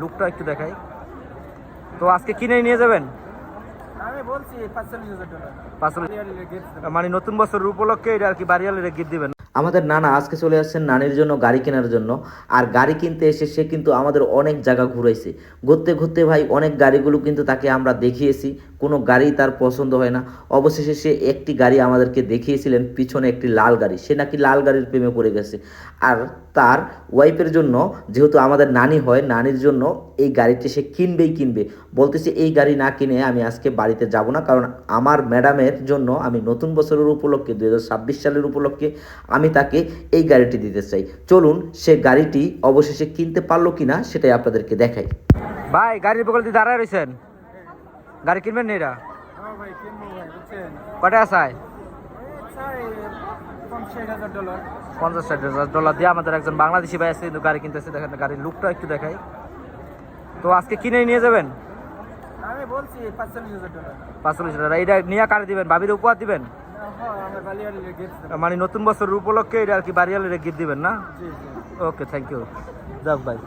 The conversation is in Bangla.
লুকটা একটু দেখাই। তো আজকে কিনে নিয়ে যাবেন? আমি বলছি 45,000 টাকা। 45, মানে নতুন বছরের উপলক্ষে এটা আর কি বাড়িওয়ালিরা গিফট দিবেন। আমাদের নানা আজকে চলে আসছেন নানির জন্য গাড়ি কেনার জন্য। আর গাড়ি কিনতে এসে সে কিন্তু আমাদের অনেক জায়গা ঘুরাইছে। ঘুরতে ঘুরতে ভাই অনেক গাড়িগুলো কিন্তু তাকে আমরা দেখিয়েছি, কোনো গাড়ি তার পছন্দ হয় না। অবশেষে সে একটি গাড়ি আমাদেরকে দেখিয়েছিলেন, পিছনে একটি লাল গাড়ি। সে নাকি লাল গাড়ির প্রেমে পড়ে গেছে। আর তার ওয়াইফের জন্য, যেহেতু আমাদের নানি হয়, নানির জন্য এই গাড়িটি সে কিনবেই কিনবে। বলতেছে এই গাড়ি না কিনে আমি আজকে বাড়িতে যাব না, কারণ আমার ম্যাডামের জন্য আমি নতুন বছরের উপলক্ষে 2026 সালের উপলক্ষে আমি তাকে এই গাড়িটি দিতে চাই। চলুন সে গাড়িটি অবশেষে কিনতে পারলো কিনা সেটাই আপনাদেরকে দেখাই। ভাই গাড়ির বগল দিয়ে দাঁড়ায় রয়েছেন, গাড়ি কিনবেন না? এটা হ্যাঁ ভাই, কিনবো ভাই, বুঝছেন? কটা আসায়? চাই $50,000। $50,000 দিয়ে আমাদের একজন বাংলাদেশি ভাই আছে কিন্তু গাড়ি কিনতেছে। দেখেন গাড়ির লুকটা একটু দেখাই। তো আজকে কিনে নিয়ে যাবেন? আমি বলছি 45,000 টাকা। 45,000 এটা নিয়ে কারে দিবেন? ভাবির উপহার দিবেন? হ্যাঁ, আমার বালিয়ালির গিফট দেব। মানে নতুন বছরের উপলক্ষে এটা আর কি বাড়িওয়ালিরা গিফট দিবেন না? জি জি। ওকে, থ্যাংক ইউ। যাক ভাই।